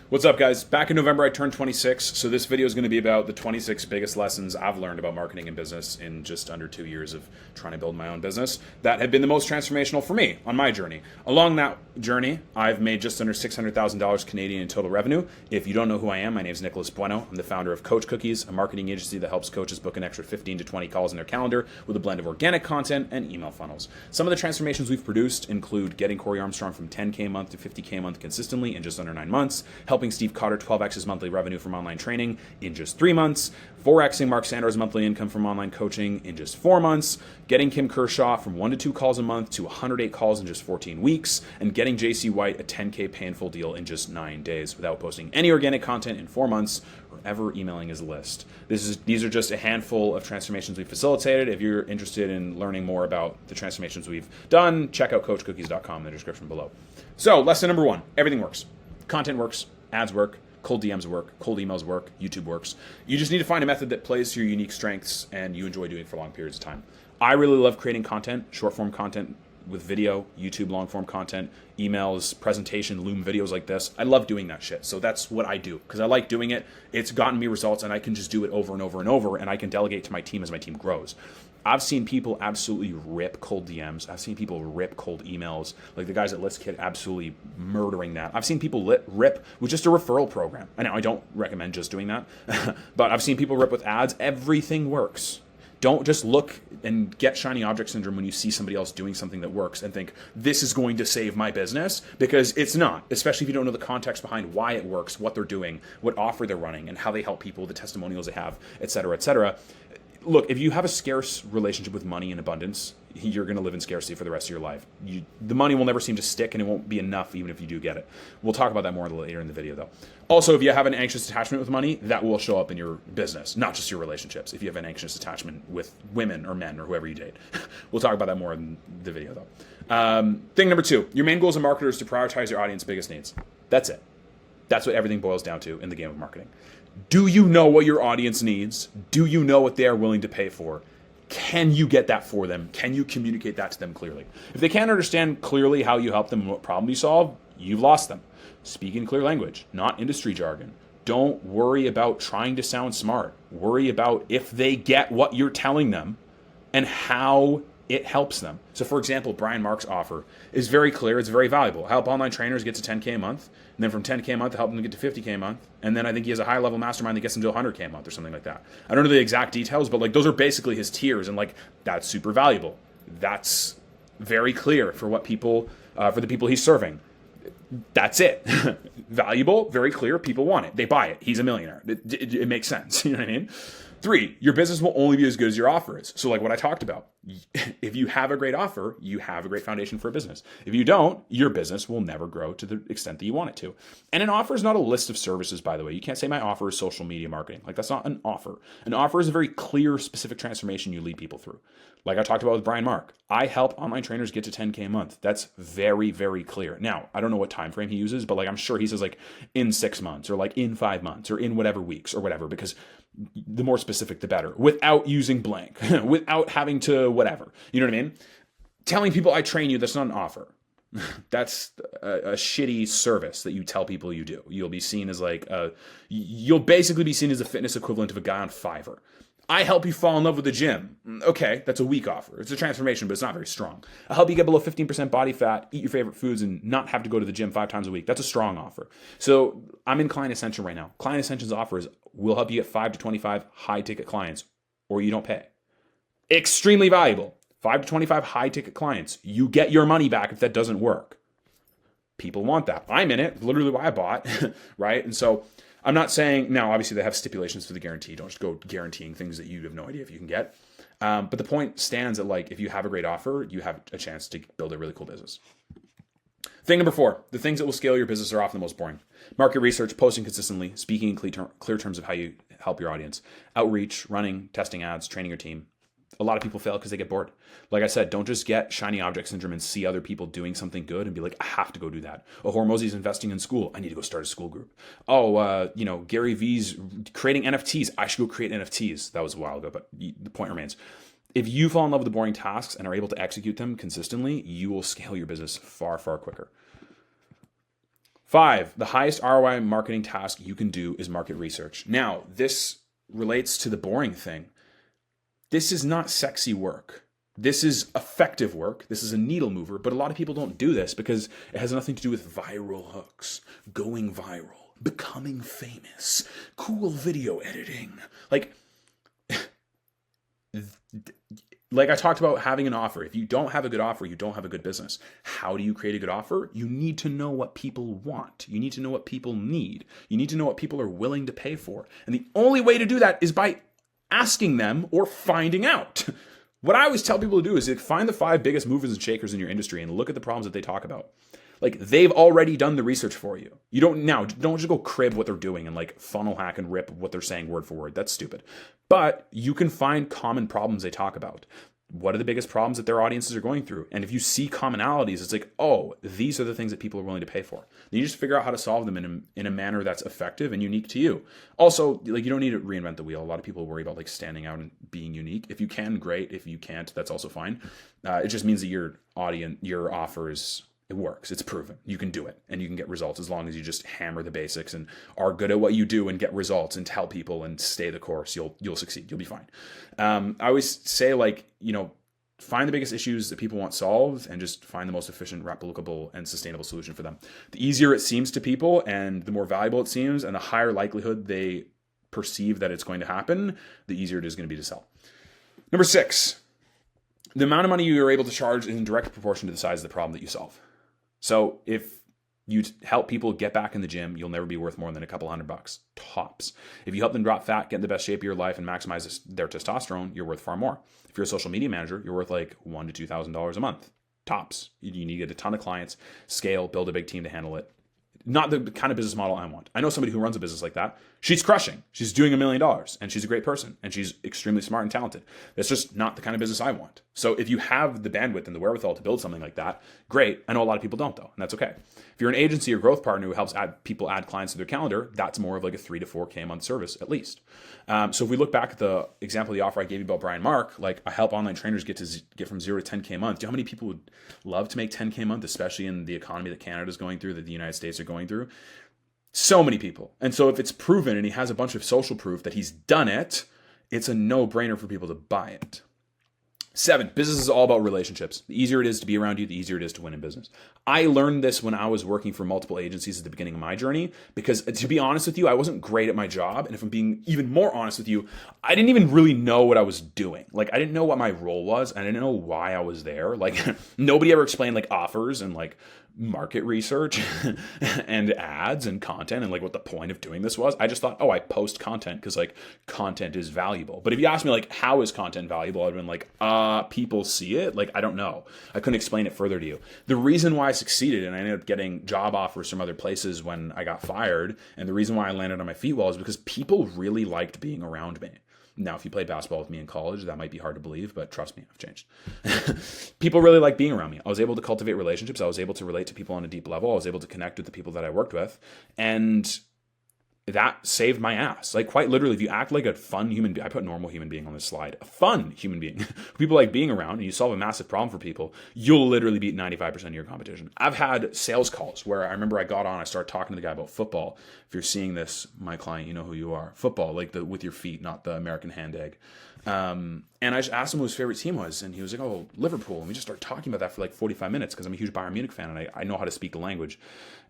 What's up, guys? Back in November, I turned 26, so this video is going to be about the 26 biggest lessons I've learned about marketing and business in just under 2 years of trying to build my own business that have been the most transformational for me on my journey. Along that journey, I've made just under $600,000 Canadian in total revenue. If you don't know who I am, my name is Nicholas Bueno. I'm the founder of Coach Cookies, a marketing agency that helps coaches book an extra 15 to 20 calls in their calendar with a blend of organic content and email funnels. Some of the transformations we've produced include getting Corey Armstrong from 10K a month to 50K a month consistently in just under 9 months, helping Steve Cotter 12x his monthly revenue from online training in just 3 months, 4xing Mark Sanders' monthly income from online coaching in just 4 months, getting Kim Kershaw from 1 to 2 calls a month to 108 calls in just 14 weeks, and getting JC White a 10K pay in full deal in just 9 days without posting any organic content in 4 months or ever emailing his list. These are just a handful of transformations we've facilitated. If you're interested in learning more about the transformations we've done, check out coachcookies.com in the description below. So, lesson number 1, everything works. Content works, ads work, cold DMs work, cold emails work, YouTube works. You just need to find a method that plays to your unique strengths and you enjoy doing for long periods of time. I really love creating content, short form content with video, YouTube long form content, emails, presentation, Loom videos like this. I love doing that shit. So that's what I do because I like doing it. It's gotten me results and I can just do it over and over and over and I can delegate to my team as my team grows. I've seen people absolutely rip cold DMs. I've seen people rip cold emails. Like the guys at ListKit absolutely murdering that. I've seen people rip with just a referral program. I know I don't recommend just doing that, but I've seen people rip with ads. Everything works. Don't just look and get shiny object syndrome when you see somebody else doing something that works and think, this is going to save my business, because it's not, especially if you don't know the context behind why it works, what they're doing, what offer they're running, and how they help people, the testimonials they have, et cetera, et cetera. Look, if you have a scarce relationship with money and abundance, you're going to live in scarcity for the rest of your life. The money will never seem to stick, and it won't be enough even if you do get it. We'll talk about that more later in the video, though. Also, if you have an anxious attachment with money, that will show up in your business, not just your relationships. If you have an anxious attachment with women or men or whoever you date. We'll talk about that more in the video, though. Thing number 2, your main goal as a marketer is to prioritize your audience's biggest needs. That's it. That's what everything boils down to in the game of marketing. Do you know what your audience needs? Do you know what they are willing to pay for? Can you get that for them? Can you communicate that to them clearly? If they can't understand clearly how you help them and what problem you solve, you've lost them. Speak in clear language, not industry jargon. Don't worry about trying to sound smart. Worry about if they get what you're telling them and how it helps them. So for example, Brian Mark's offer is very clear. It's very valuable. Help online trainers get to 10K a month. And then from 10K a month, help them get to 50K a month. And then I think he has a high level mastermind that gets them to 100K a month or something like that. I don't know the exact details, but like those are basically his tiers. And like, that's super valuable. That's very clear for what people, for the people he's serving. That's it. Valuable, very clear. People want it. They buy it. He's a millionaire. It makes sense. You know what I mean? 3, your business will only be as good as your offer is. So like what I talked about, if you have a great offer, you have a great foundation for a business. If you don't, your business will never grow to the extent that you want it to. And an offer is not a list of services, by the way. You can't say my offer is social media marketing. Like that's not an offer. An offer is a very clear, specific transformation you lead people through. Like I talked about with Brian Mark, I help online trainers get to 10K a month. That's very, very clear. Now, I don't know what time frame he uses, but like I'm sure he says like in 6 months or like in 5 months or in whatever weeks or whatever, because the more specific, the better, without using blank, without having to whatever. You know what I mean? Telling people I train you, that's not an offer. That's a shitty service that you tell people you do. You'll be seen as like, you'll basically be seen as the fitness equivalent of a guy on Fiverr. I help you fall in love with the gym. Okay, that's a weak offer. It's a transformation, but it's not very strong. I help you get below 15% body fat, eat your favorite foods, and not have to go to the gym 5 times a week. That's a strong offer. So I'm in Client Ascension right now. Client Ascension's offer is we'll help you get 5 to 25 high-ticket clients, or you don't pay. Extremely valuable. 5 to 25 high-ticket clients. You get your money back if that doesn't work. People want that. I'm in it. Literally why I bought, right? And so I'm not saying, now obviously they have stipulations for the guarantee. Don't just go guaranteeing things that you have no idea if you can get. But the point stands that like if you have a great offer, you have a chance to build a really cool business. Thing number 4, the things that will scale your business are often the most boring. Market research, posting consistently, speaking in clear terms of how you help your audience, outreach, running, testing ads, training your team. A lot of people fail because they get bored. Like I said, don't just get shiny object syndrome and see other people doing something good and be like, I have to go do that. Oh, Hormozy's investing in school. I need to go start a school group. Oh, Gary V's creating NFTs. I should go create NFTs. That was a while ago, but the point remains. If you fall in love with the boring tasks and are able to execute them consistently, you will scale your business far, far quicker. 5, the highest ROI marketing task you can do is market research. Now, this relates to the boring thing. This is not sexy work. This is effective work. This is a needle mover, but a lot of people don't do this because it has nothing to do with viral hooks, going viral, becoming famous, cool video editing. Like I talked about having an offer. If you don't have a good offer, you don't have a good business. How do you create a good offer? You need to know what people want. You need to know what people need. You need to know what people are willing to pay for. And the only way to do that is by asking them or finding out. What I always tell people to do is find the 5 biggest movers and shakers in your industry and look at the problems that they talk about. Like, they've already done the research for you. Don't just go crib what they're doing and like funnel hack and rip what they're saying word for word. That's stupid. But you can find common problems they talk about. What are the biggest problems that their audiences are going through? And if you see commonalities, it's like, oh, these are the things that people are willing to pay for. Then you just figure out how to solve them in a manner that's effective and unique to you. Also, like, you don't need to reinvent the wheel. A lot of people worry about like standing out and being unique. If you can, great. If you can't, that's also fine. It just means that your offer it works. It's proven. You can do it and you can get results as long as you just hammer the basics and are good at what you do and get results and tell people and stay the course. You'll succeed. You'll be fine. I always say, like, find the biggest issues that people want solved and just find the most efficient, replicable, and sustainable solution for them. The easier it seems to people and the more valuable it seems and the higher likelihood they perceive that it's going to happen, the easier it is going to be to sell. Number 6, the amount of money you are able to charge is in direct proportion to the size of the problem that you solve. So if you help people get back in the gym, you'll never be worth more than a couple $100 tops. If you help them drop fat, get in the best shape of your life, and maximize their testosterone, you're worth far more. If you're a social media manager, you're worth like $1,000 to $2,000 a month tops. You need to get a ton of clients, scale, build a big team to handle it. Not the kind of business model I want. I know somebody who runs a business like that. She's crushing. She's doing $1 million and she's a great person and she's extremely smart and talented. That's just not the kind of business I want. So if you have the bandwidth and the wherewithal to build something like that, great. I know a lot of people don't though, and that's okay. If you're an agency or growth partner who helps people add clients to their calendar, that's more of like a 3 to 4K a month service at least. So if we look back at the example of the offer I gave you about Brian Mark, like, I help online trainers get from 0 to 10K a month. Do you know how many people would love to make 10K a month, especially in the economy that Canada's going through, that the United States are going through? So many people. And so if it's proven and he has a bunch of social proof that he's done it, it's a no-brainer for people to buy it. 7, business is all about relationships. The easier it is to be around you, the easier it is to win in business. I learned this when I was working for multiple agencies at the beginning of my journey, because to be honest with you, I wasn't great at my job. And if I'm being even more honest with you, I didn't even really know what I was doing. Like, I didn't know what my role was. I didn't know why I was there. Like, nobody ever explained like offers and like market research and ads and content and like what the point of doing this was. I just thought, oh, I post content because like content is valuable. But if you ask me like, how is content valuable? I'd been like, people see it. Like, I don't know. I couldn't explain it further to you. The reason why I succeeded and I ended up getting job offers from other places when I got fired, and the reason why I landed on my feet well, is because people really liked being around me. Now, if you played basketball with me in college, that might be hard to believe, but trust me, I've changed. People really like being around me. I was able to cultivate relationships. I was able to relate to people on a deep level. I was able to connect with the people that I worked with. And that saved my ass. Like, quite literally, if you act like a fun human being, I put normal human being on this slide, a fun human being, people like being around, and you solve a massive problem for people, you'll literally beat 95% of your competition. I've had sales calls where I remember I got on, I started talking to the guy about football. If you're seeing this, my client, you know who you are. Football, like with your feet, not the American hand egg. And I just asked him what his favorite team was, and he was like, oh, Liverpool. And we just started talking about that for like 45 minutes because I'm a huge Bayern Munich fan and I know how to speak the language.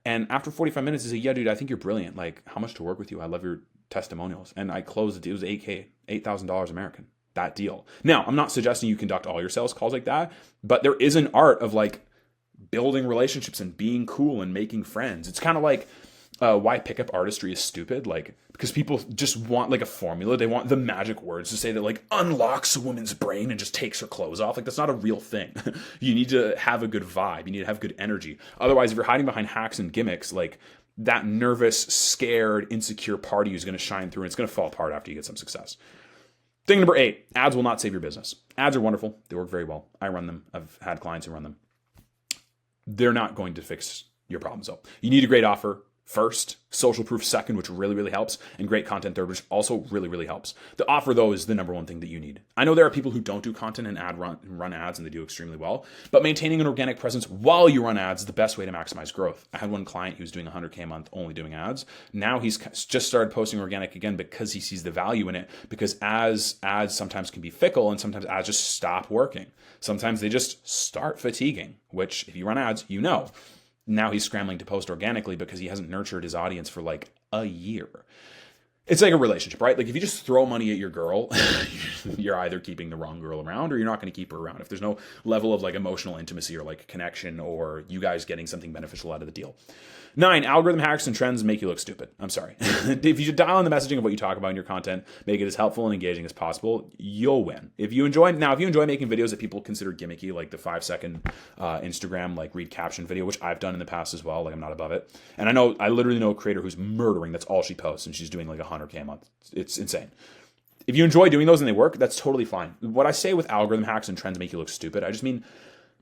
And after 45 minutes, he said, yeah, dude, I think you're brilliant. Like, how much to work with you? I love your testimonials. And I closed the deal. It was $8,000 American, that deal. Now, I'm not suggesting you conduct all your sales calls like that, but there is an art of like building relationships and being cool and making friends. It's kind of like why pickup artistry is stupid. Like, because people just want like a formula. They want the magic words to say that like unlocks a woman's brain and just takes her clothes off. Like, that's not a real thing. You need to have a good vibe. You need to have good energy. Otherwise, if you're hiding behind hacks and gimmicks, like that nervous, scared, insecure party is going to shine through and it's going to fall apart after you get some success. Thing number 8, ads will not save your business. Ads are wonderful. They work very well. I run them. I've had clients who run them. They're not going to fix your problems though. You need a great offer. first, social proof second, which really, really helps, and great content third, which also really, really helps. The offer, though, is the number one thing that you need. I know there are people who don't do content and run ads, and they do extremely well, but maintaining an organic presence while you run ads is the best way to maximize growth. I had one client who was doing $100K a month only doing ads. Now he's just started posting organic again because he sees the value in it, because ads sometimes can be fickle, and sometimes ads just stop working. Sometimes they just start fatiguing, which if you run ads, you know. Now he's scrambling to post organically because he hasn't nurtured his audience for like a year. It's like a relationship, right? Like if you just throw money at your girl, you're either keeping the wrong girl around or you're not going to keep her around if there's no level of like emotional intimacy or like connection or you guys getting something beneficial out of the deal. 9, algorithm hacks and trends make you look stupid. I'm sorry. If you dial in the messaging of what you talk about in your content, make it as helpful and engaging as possible, you'll win. If you enjoy making videos that people consider gimmicky, like the 5-second Instagram like read caption video, which I've done in the past as well, like I'm not above it. And I literally know a creator who's murdering. That's all she posts, and she's doing like $100K a month. It's insane. If you enjoy doing those and they work, that's totally fine. What I say with algorithm hacks and trends make you look stupid, I just mean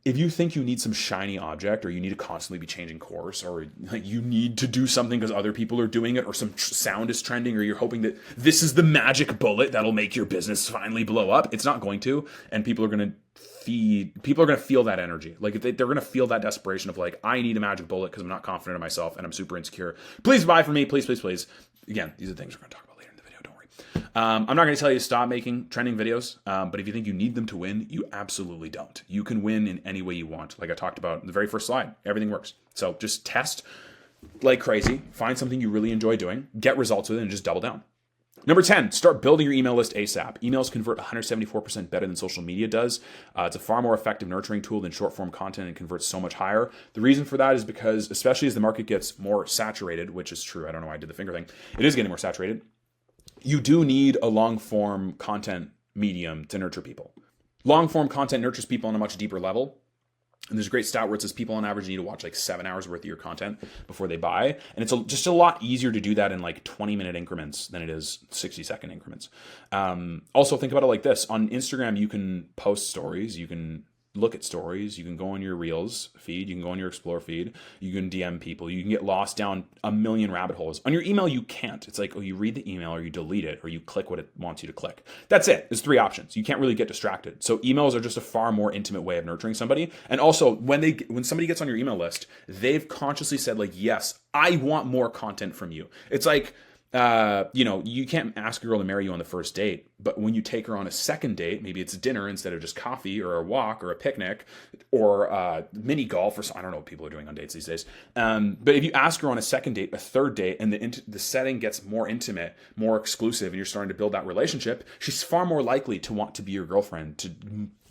if you think you need some shiny object, or you need to constantly be changing course, or like you need to do something because other people are doing it, or some sound is trending, or you're hoping that this is the magic bullet that'll make your business finally blow up, it's not going to, and people are going to feel that energy. Like they're going to feel that desperation of like, I need a magic bullet because I'm not confident in myself and I'm super insecure. Please buy from me, please, please, please. Again, these are things we're going to talk about later in the video. Don't worry. I'm not going to tell you to stop making trending videos, but if you think you need them to win, you absolutely don't. You can win in any way you want. Like I talked about in the very first slide, everything works. So just test like crazy, find something you really enjoy doing, get results with it, and just double down. Number 10, start building your email list ASAP. Emails convert 174% better than social media does. It's a far more effective nurturing tool than short form content and converts so much higher. The reason for that is because, especially as the market gets more saturated, which is true, I don't know why I did the finger thing, it is getting more saturated, you do need a long form content medium to nurture people. Long form content nurtures people on a much deeper level. And there's a great stat where it says people on average need to watch like 7 hours worth of your content before they buy. And it's just a lot easier to do that in like 20-minute increments than it is 60-second increments. Also think about it like this. On Instagram, you can post stories, you can look at stories, you can go on your Reels feed, you can go on your Explore feed, you can DM people, you can get lost down a million rabbit holes. On your email, you can't. It's like, you read the email or you delete it or you click what it wants you to click. That's it. There's 3 options. You can't really get distracted. So emails are just a far more intimate way of nurturing somebody. And also when somebody gets on your email list, they've consciously said like, yes, I want more content from you. It's like, you can't ask a girl to marry you on the first date, but when you take her on a second date, maybe it's dinner instead of just coffee or a walk or a picnic or mini golf, or I don't know what people are doing on dates these days. But if you ask her on a second date, a third date, and the setting gets more intimate, more exclusive, and you're starting to build that relationship, she's far more likely to want to be your girlfriend, to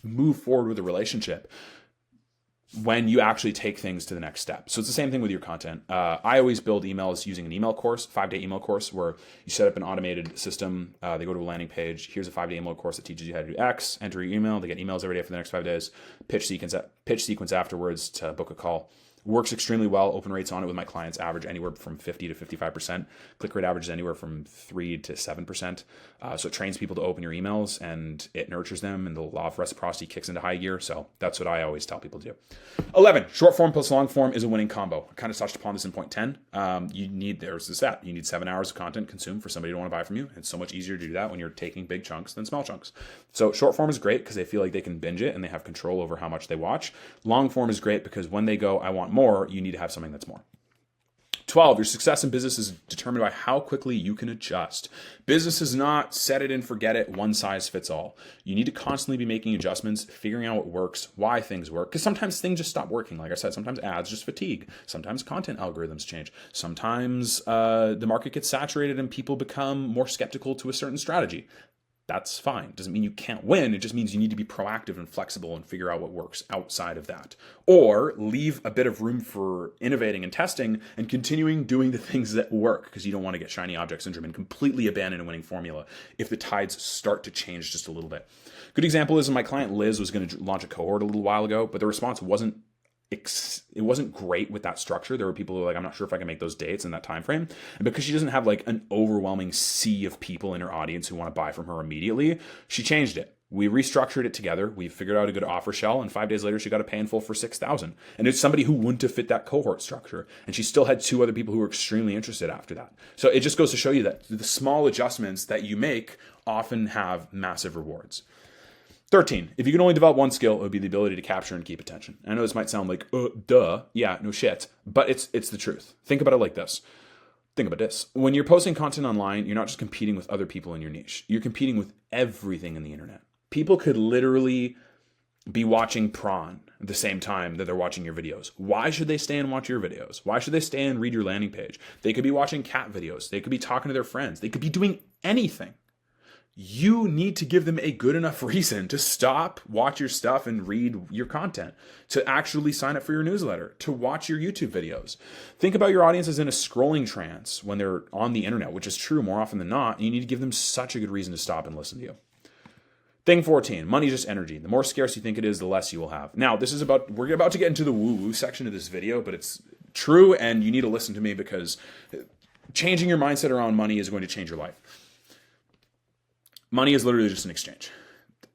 move forward with a relationship when you actually take things to the next step. So it's the same thing with your content. I always build emails using an email course, 5-day email course, where you set up an automated system. They go to a landing page. Here's a 5-day email course that teaches you how to do X. Enter your email. They get emails every day for the next 5 days. Pitch sequence afterwards to book a call. Works extremely well. Open rates on it with my clients average anywhere from 50 to 55%. Click rate averages anywhere from 3 to 7%. So it trains people to open your emails and it nurtures them, and the law of reciprocity kicks into high gear. So that's what I always tell people to do. 11, short form plus long form is a winning combo. I kind of touched upon this in point 10. There's the stat. You need 7 hours of content consumed for somebody to want to buy from you. It's so much easier to do that when you're taking big chunks than small chunks. So short form is great because they feel like they can binge it and they have control over how much they watch. Long form is great because when they go, I want more, you need to have something that's more. 12, your success in business is determined by how quickly you can adjust. Business is not set it and forget it, one size fits all. You need to constantly be making adjustments, figuring out what works, why things work, because sometimes things just stop working. Like I said, sometimes ads just fatigue. Sometimes content algorithms change. Sometimes the market gets saturated and people become more skeptical to a certain strategy. That's fine. Doesn't mean you can't win. It just means you need to be proactive and flexible and figure out what works outside of that. Or leave a bit of room for innovating and testing and continuing doing the things that work, because you don't want to get shiny object syndrome and completely abandon a winning formula if the tides start to change just a little bit. Good example is my client Liz was going to launch a cohort a little while ago, but the response wasn't great with that structure. There were people who were like, I'm not sure if I can make those dates in that time frame. And because she doesn't have like an overwhelming sea of people in her audience who want to buy from her immediately, she changed it. We restructured it together. We figured out a good offer shell, and 5 days later, she got a pay in full for $6,000. And it's somebody who wouldn't have fit that cohort structure. And she still had 2 other people who were extremely interested after that. So it just goes to show you that the small adjustments that you make often have massive rewards. 13, if you can only develop one skill, it would be the ability to capture and keep attention. I know this might sound like, duh, yeah, no shit, but it's the truth. Think about it like this. Think about this. When you're posting content online, you're not just competing with other people in your niche. You're competing with everything in the internet. People could literally be watching Prawn at the same time that they're watching your videos. Why should they stay and watch your videos? Why should they stay and read your landing page? They could be watching cat videos. They could be talking to their friends. They could be doing anything. You need to give them a good enough reason to stop, watch your stuff, and read your content, to actually sign up for your newsletter, to watch your YouTube videos. Think about your audience as in a scrolling trance when they're on the internet, which is true more often than not. And you need to give them such a good reason to stop and listen to you. Thing 14, money is just energy. The more scarce you think it is, the less you will have. Now, we're about to get into the woo-woo section of this video, but it's true, and you need to listen to me because changing your mindset around money is going to change your life. Money is literally just an exchange.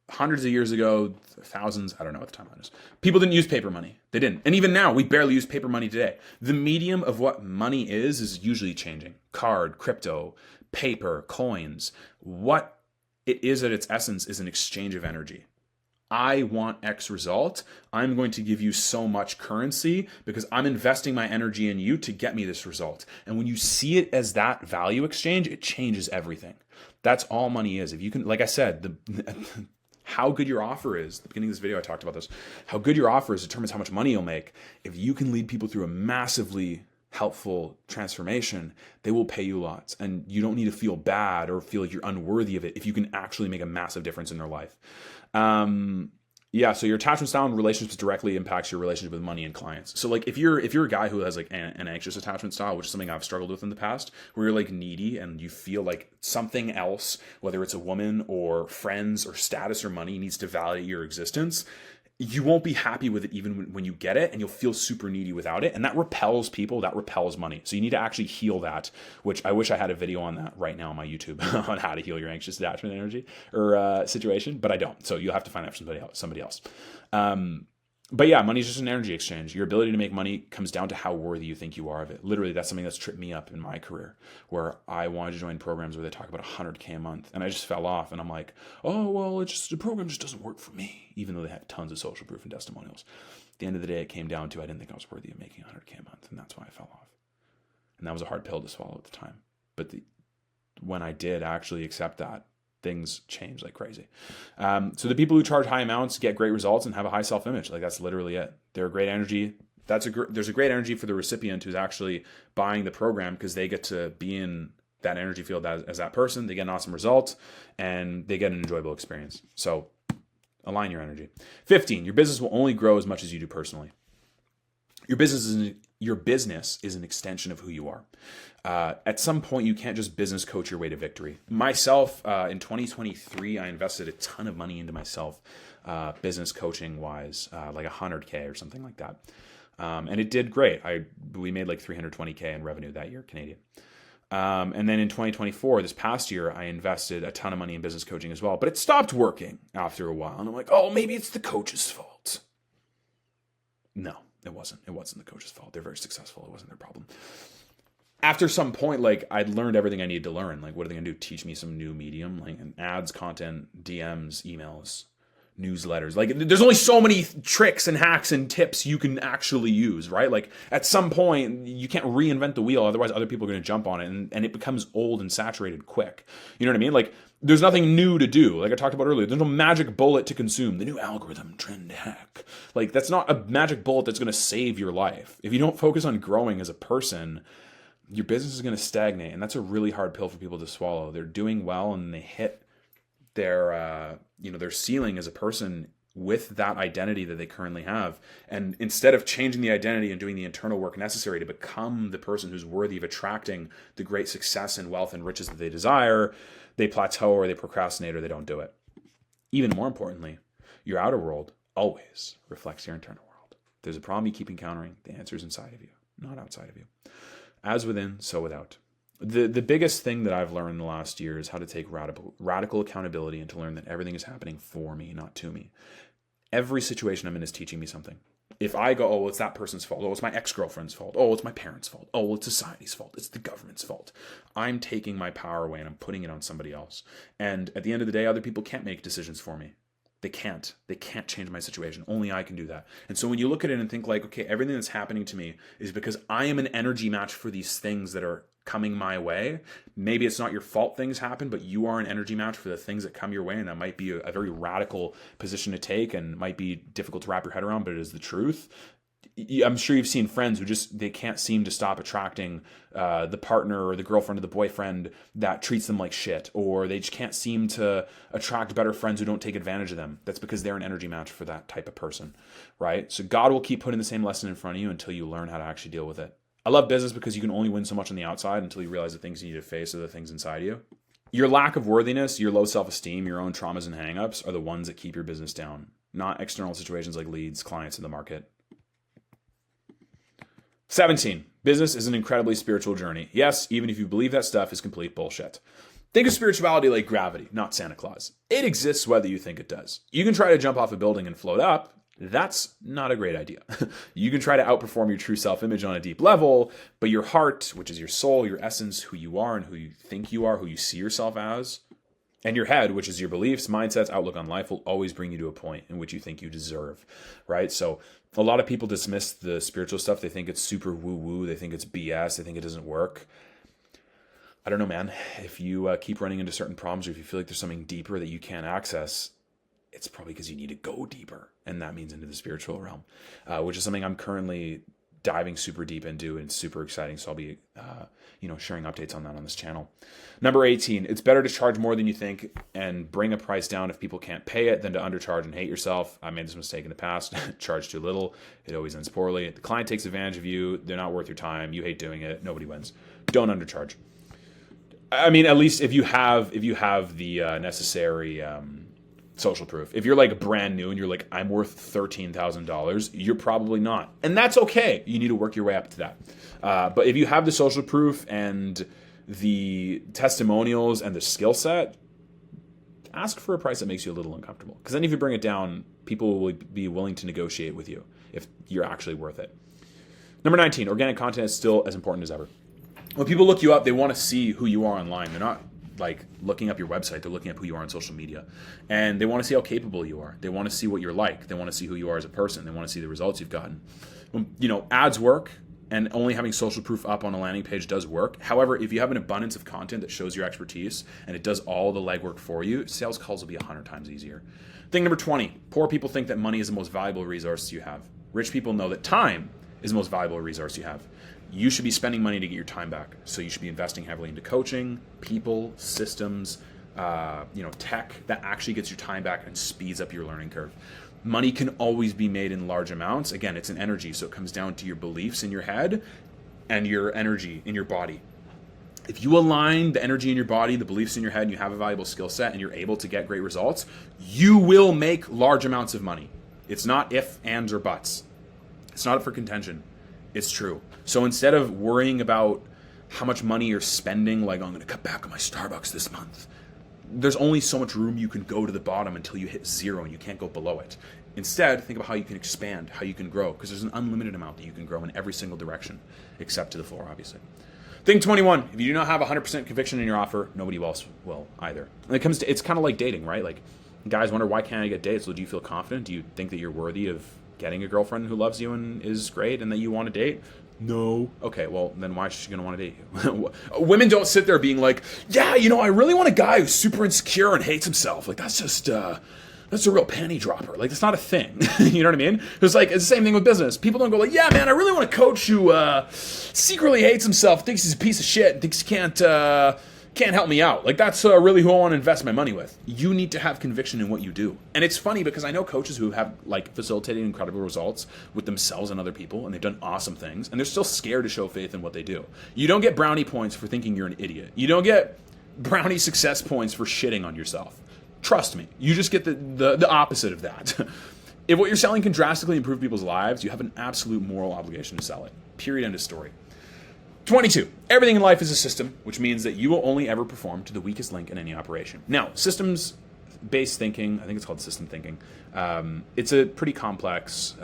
Hundreds of years ago, thousands, I don't know what the timeline is. People didn't use paper money. They didn't. And even now, we barely use paper money today. The medium of what money is usually changing. Card, crypto, paper, coins. What it is at its essence is an exchange of energy. I want X result. I'm going to give you so much currency because I'm investing my energy in you to get me this result. And when you see it as that value exchange, it changes everything. That's all money is. If you can, like I said, how good your offer is. At the beginning of this video, I talked about this. How good your offer is determines how much money you'll make. If you can lead people through a massively helpful transformation, they will pay you lots. And you don't need to feel bad or feel like you're unworthy of it if you can actually make a massive difference in their life. So your attachment style and relationships directly impacts your relationship with money and clients. So like if you're a guy who has like an anxious attachment style, which is something I've struggled with in the past, where you're like needy and you feel like something else, whether it's a woman or friends or status or money, needs to validate your existence, you won't be happy with it even when you get it, and you'll feel super needy without it. And that repels people, that repels money. So you need to actually heal that, which I wish I had a video on that right now on my YouTube on how to heal your anxious attachment energy or situation, but I don't. So you'll have to find that from somebody else. But yeah, money is just an energy exchange. Your ability to make money comes down to how worthy you think you are of it. Literally, that's something that's tripped me up in my career, where I wanted to join programs where they talk about $100K a month, and I just fell off. And I'm like, oh well, the program just doesn't work for me, even though they had tons of social proof and testimonials. At the end of the day, it came down to I didn't think I was worthy of making $100K a month, and that's why I fell off. And that was a hard pill to swallow at the time. But when I did actually accept that, things change like crazy. So the people who charge high amounts get great results and have a high self-image. Like that's literally it. They're a great energy. There's a great energy for the recipient who's actually buying the program because they get to be in that energy field as that person. They get an awesome result and they get an enjoyable experience. So align your energy. 15, your business will only grow as much as you do personally. Your business is an extension of who you are. At some point, you can't just business coach your way to victory. Myself, in 2023, I invested a ton of money into myself, business coaching wise, like $100K or something like that. And it did great. We made like $320K in revenue that year, Canadian. And then in 2024, this past year, I invested a ton of money in business coaching as well, but it stopped working after a while. And I'm like, oh, maybe it's the coach's fault. No, it wasn't. It wasn't the coach's fault. They're very successful. It wasn't their problem. After some point, like I'd learned everything I needed to learn. Like, what are they going to do? Teach me some new medium, like ads, content, DMs, emails, newsletters. Like, there's only so many tricks and hacks and tips you can actually use, right? Like, at some point, you can't reinvent the wheel. Otherwise, other people are going to jump on it, and it becomes old and saturated quick. You know what I mean? Like, there's nothing new to do. Like I talked about earlier, there's no magic bullet to consume. The new algorithm, trend hack. Like, that's not a magic bullet that's going to save your life. If you don't focus on growing as a person, your business is going to stagnate, and that's a really hard pill for people to swallow. They're doing well, and they hit their ceiling as a person with that identity that they currently have. And instead of changing the identity and doing the internal work necessary to become the person who's worthy of attracting the great success and wealth and riches that they desire, they plateau or they procrastinate or they don't do it. Even more importantly, your outer world always reflects your internal world. If there's a problem you keep encountering, the answer is inside of you, not outside of you. As within, so without. The biggest thing that I've learned in the last year is how to take radical accountability and to learn that everything is happening for me, not to me. Every situation I'm in is teaching me something. If I go, oh, well, it's that person's fault. Oh, it's my ex-girlfriend's fault. Oh, it's my parents' fault. Oh, well, it's society's fault. It's the government's fault. I'm taking my power away and I'm putting it on somebody else. And at the end of the day, other people can't make decisions for me. They can't. They can't change my situation. Only I can do that. And so when you look at it and think like, okay, everything that's happening to me is because I am an energy match for these things that are coming my way. Maybe it's not your fault things happen, but you are an energy match for the things that come your way. And that might be a very radical position to take and might be difficult to wrap your head around, but it is the truth. I'm sure you've seen friends who they can't seem to stop attracting the partner or the girlfriend or the boyfriend that treats them like shit, or they just can't seem to attract better friends who don't take advantage of them. That's because they're an energy match for that type of person, right? So God will keep putting the same lesson in front of you until you learn how to actually deal with it. I love business because you can only win so much on the outside until you realize the things you need to face are the things inside you. Your lack of worthiness, your low self-esteem, your own traumas and hangups are the ones that keep your business down, not external situations like leads, clients in the market. 17, business is an incredibly spiritual journey. Yes, even if you believe that stuff is complete bullshit. Think of spirituality like gravity, not Santa Claus. It exists whether you think it does. You can try to jump off a building and float up. That's not a great idea. You can try to outperform your true self-image on a deep level, but your heart, which is your soul, your essence, who you are and who you think you are, who you see yourself as, and your head, which is your beliefs, mindsets, outlook on life, will always bring you to a point in which you think you deserve, right? So a lot of people dismiss the spiritual stuff. They think it's super woo-woo. They think it's BS. They think it doesn't work. I don't know, man. If you keep running into certain problems, or if you feel like there's something deeper that you can't access, it's probably because you need to go deeper. And that means into the spiritual realm, which is something I'm currently diving super deep into and super exciting. So I'll be, sharing updates on that on this channel. Number 18, it's better to charge more than you think and bring a price down if people can't pay it than to undercharge and hate yourself. I made this mistake in the past. Charge too little. It always ends poorly. The client takes advantage of you. They're not worth your time. You hate doing it. Nobody wins. Don't undercharge. I mean, at least if you have the necessary social proof. If you're like brand new and you're like, I'm worth $13,000, you're probably not. And that's okay. You need to work your way up to that. But if you have the social proof and the testimonials and the skill set, ask for a price that makes you a little uncomfortable. Because then if you bring it down, people will be willing to negotiate with you if you're actually worth it. Number 19, organic content is still as important as ever. When people look you up, they want to see who you are online. They're not like looking up your website. They're looking up who you are on social media. And they want to see how capable you are. They want to see what you're like. They want to see who you are as a person. They want to see the results you've gotten. Ads work, and only having social proof up on a landing page does work. However, if you have an abundance of content that shows your expertise and it does all the legwork for you, sales calls will be 100 times easier. Thing number 20, poor people think that money is the most valuable resource you have. Rich people know that time is the most valuable resource you have. You should be spending money to get your time back. So you should be investing heavily into coaching, people, systems, tech that actually gets your time back and speeds up your learning curve. Money can always be made in large amounts. Again, it's an energy, so it comes down to your beliefs in your head and your energy in your body. If you align the energy in your body, the beliefs in your head, and you have a valuable skill set and you're able to get great results, you will make large amounts of money. It's not if, ands, or buts. It's not up for contention. It's true. So instead of worrying about how much money you're spending, like, I'm going to cut back on my Starbucks this month, there's only so much room you can go to the bottom until you hit zero and you can't go below it. Instead, think about how you can expand, how you can grow, because there's an unlimited amount that you can grow in every single direction, except to the floor, obviously. Thing 21, if you do not have 100% conviction in your offer, nobody else will either. And it's kind of like dating, right? Like, guys wonder, why can't I get dates? Well, do you feel confident? Do you think that you're worthy of getting a girlfriend who loves you and is great and that you want to date? No. Okay, well, then why is she going to want to date you? Women don't sit there being like, yeah, I really want a guy who's super insecure and hates himself. Like, that's just, that's a real panty dropper. Like, that's not a thing. You know what I mean? It's like, it's the same thing with business. People don't go like, yeah, man, I really want a coach who secretly hates himself, thinks he's a piece of shit, and thinks he can't help me out. Like, that's really who I want to invest my money with. You need to have conviction in what you do. And it's funny because I know coaches who have facilitated incredible results with themselves and other people, and they've done awesome things, and they're still scared to show faith in what they do. You don't get brownie points for thinking you're an idiot. You don't get brownie success points for shitting on yourself. Trust me. You just get the opposite of that. If what you're selling can drastically improve people's lives, you have an absolute moral obligation to sell it. Period. End of story. 22. Everything in life is a system, which means that you will only ever perform to the weakest link in any operation. Now, systems-based thinking, I think it's called system thinking. It's a pretty complex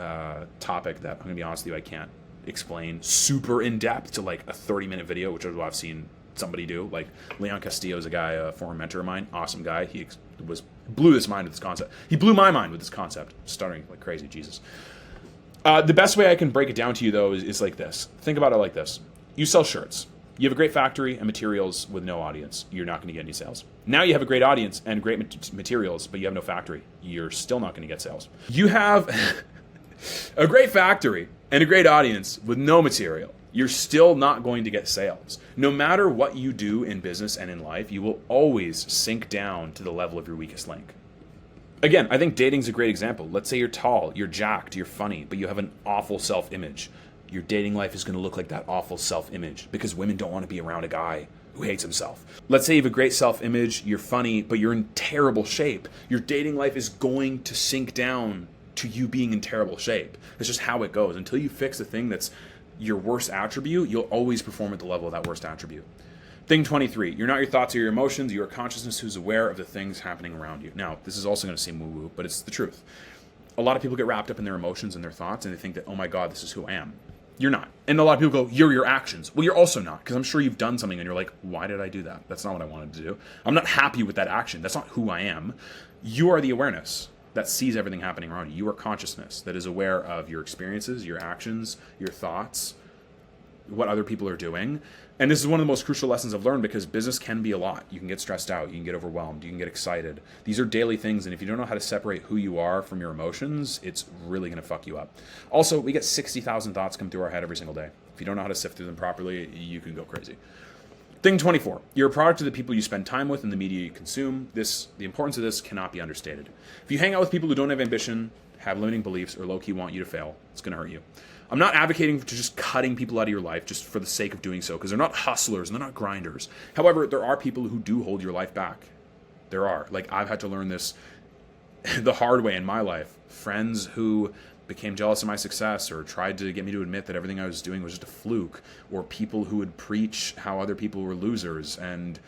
topic that I'm going to be honest with you, I can't explain super in depth to like a 30-minute video, which is what I've seen somebody do. Like Leon Castillo is a guy, a former mentor of mine, awesome guy. He blew his mind with this concept. He blew my mind with this concept, stuttering like crazy, Jesus. The best way I can break it down to you though is like this. Think about it like this. You sell shirts. You have a great factory and materials with no audience. You're not going to get any sales. Now you have a great audience and great materials, but you have no factory. You're still not going to get sales. You have a great factory and a great audience with no material. You're still not going to get sales. No matter what you do in business and in life, you will always sink down to the level of your weakest link. Again, I think dating's a great example. Let's say you're tall, you're jacked, you're funny, but you have an awful self-image. Your dating life is going to look like that awful self-image because women don't want to be around a guy who hates himself. Let's say you have a great self-image, you're funny, but you're in terrible shape. Your dating life is going to sink down to you being in terrible shape. That's just how it goes. Until you fix the thing that's your worst attribute, you'll always perform at the level of that worst attribute. Thing 23, you're not your thoughts or your emotions, you're a consciousness who's aware of the things happening around you. Now, this is also going to seem woo-woo, but it's the truth. A lot of people get wrapped up in their emotions and their thoughts, and they think that, oh my God, this is who I am. You're not. And a lot of people go, you're your actions. Well, you're also not, because I'm sure you've done something and you're like, why did I do that? That's not what I wanted to do. I'm not happy with that action. That's not who I am. You are the awareness that sees everything happening around you. You are consciousness that is aware of your experiences, your actions, your thoughts, what other people are doing. And this is one of the most crucial lessons I've learned because business can be a lot. You can get stressed out. You can get overwhelmed. You can get excited. These are daily things. And if you don't know how to separate who you are from your emotions, it's really going to fuck you up. Also, we get 60,000 thoughts come through our head every single day. If you don't know how to sift through them properly, you can go crazy. Thing 24, you're a product of the people you spend time with and the media you consume. The importance of this cannot be understated. If you hang out with people who don't have ambition, have limiting beliefs, or low-key want you to fail, it's going to hurt you. I'm not advocating for just cutting people out of your life just for the sake of doing so, because they're not hustlers and they're not grinders. However, there are people who do hold your life back. There are. Like, I've had to learn this the hard way in my life. Friends who became jealous of my success or tried to get me to admit that everything I was doing was just a fluke, or people who would preach how other people were losers and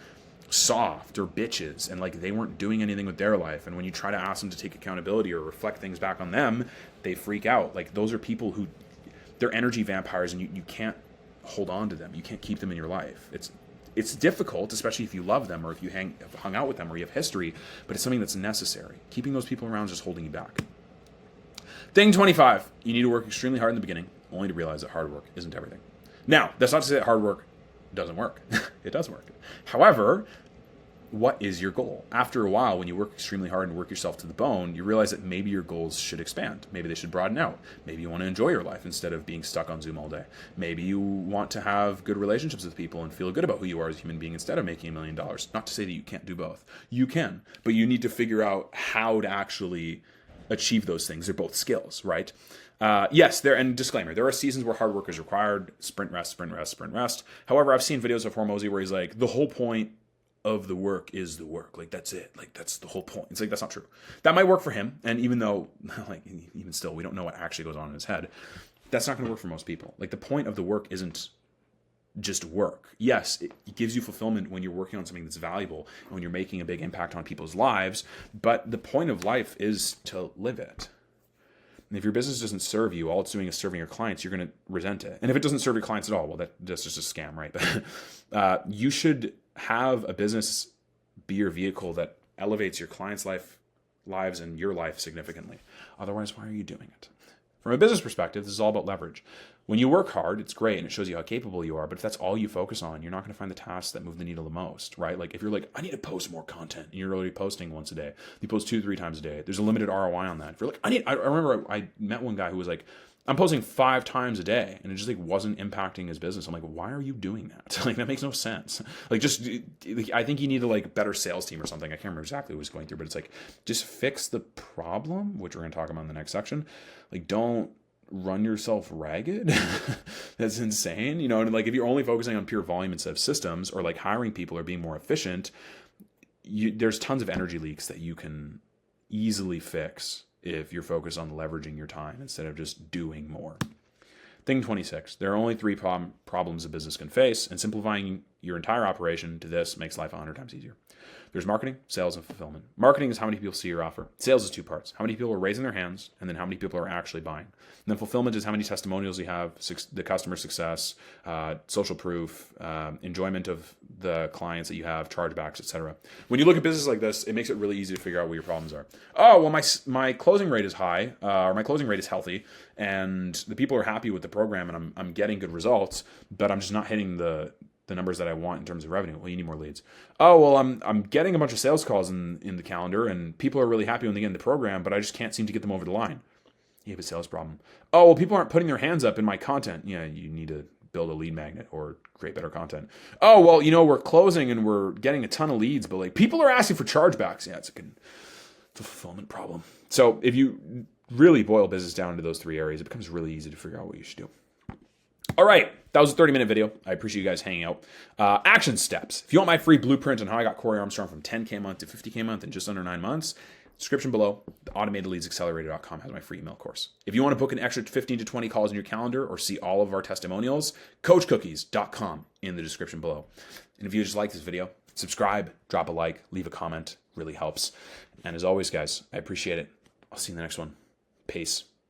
soft or bitches and like they weren't doing anything with their life. And when you try to ask them to take accountability or reflect things back on them, they freak out. Like, those are people who, they're energy vampires, and you can't hold on to them. You can't keep them in your life. It's difficult, especially if you love them or if you have hung out with them or you have history, but it's something that's necessary. Keeping those people around is just holding you back. Thing 25, you need to work extremely hard in the beginning, only to realize that hard work isn't everything. Now, that's not to say that hard work doesn't work. It does work. However, what is your goal? After a while, when you work extremely hard and work yourself to the bone, you realize that maybe your goals should expand. Maybe they should broaden out. Maybe you want to enjoy your life instead of being stuck on Zoom all day. Maybe you want to have good relationships with people and feel good about who you are as a human being instead of making $1 million. Not to say that you can't do both. You can, but you need to figure out how to actually achieve those things. They're both skills, right? Yes, and disclaimer, there are seasons where hard work is required. Sprint, rest, sprint, rest, sprint, rest. However, I've seen videos of Hormozy where he's like, the whole point of the work is the work. Like, that's it. Like, that's the whole point. It's like, that's not true. That might work for him. And even though, like, even still, we don't know what actually goes on in his head, that's not going to work for most people. Like, the point of the work isn't just work. Yes, it gives you fulfillment when you're working on something that's valuable and when you're making a big impact on people's lives. But the point of life is to live it. And if your business doesn't serve you, all it's doing is serving your clients, you're going to resent it. And if it doesn't serve your clients at all, well, that's just a scam, right? But you should have a business be your vehicle that elevates your clients' lives and your life significantly. Otherwise, why are you doing it? From a business perspective, this is all about leverage. When you work hard, it's great and it shows you how capable you are, but if that's all you focus on, you're not going to find the tasks that move the needle the most, right? Like, if you're like, I need to post more content, and you're already posting once a day, you post 2-3 times a day, there's a limited ROI on that. If you're like, I remember I met one guy who was like, I'm posting 5 times a day, and it just like wasn't impacting his business. I'm like, why are you doing that? Like, that makes no sense. Like, just, I think you need a like better sales team or something. I can't remember exactly what he was going through, but it's like, just fix the problem, which we're going to talk about in the next section. Like, don't run yourself ragged. That's insane. You know, and like, if you're only focusing on pure volume instead of systems, or like hiring people or being more efficient, there's tons of energy leaks that you can easily fix if you're focused on leveraging your time instead of just doing more. Thing 26. There are only three problems a business can face, and simplifying your entire operation to this makes life 100 times easier. There's marketing, sales, and fulfillment. Marketing is how many people see your offer. Sales is two parts. How many people are raising their hands, and then how many people are actually buying. And then fulfillment is how many testimonials you have, the customer success, social proof, enjoyment of the clients that you have, chargebacks, etc. When you look at business like this, it makes it really easy to figure out what your problems are. Oh, well, my closing rate is high, or my closing rate is healthy, and the people are happy with the program, and I'm getting good results, but I'm just not hitting the numbers that I want in terms of revenue. Well, you need more leads. Oh, well, I'm getting a bunch of sales calls in the calendar, and people are really happy when they get in the program, but I just can't seem to get them over the line. You have a sales problem. Oh, well, people aren't putting their hands up in my content. Yeah, you need to build a lead magnet or create better content. Oh, well, we're closing and we're getting a ton of leads, but like people are asking for chargebacks. Yeah, it's a fulfillment problem. So if you really boil business down to those three areas, it becomes really easy to figure out what you should do. All right, that was a 30-minute video. I appreciate you guys hanging out. Action steps. If you want my free blueprint on how I got Corey Armstrong from 10K a month to 50K a month in just under 9 months, description below, the automatedleadsaccelerator.com has my free email course. If you want to book an extra 15 to 20 calls in your calendar or see all of our testimonials, coachcookies.com in the description below. And if you just like this video, subscribe, drop a like, leave a comment. Really helps. And as always, guys, I appreciate it. I'll see you in the next one. Peace.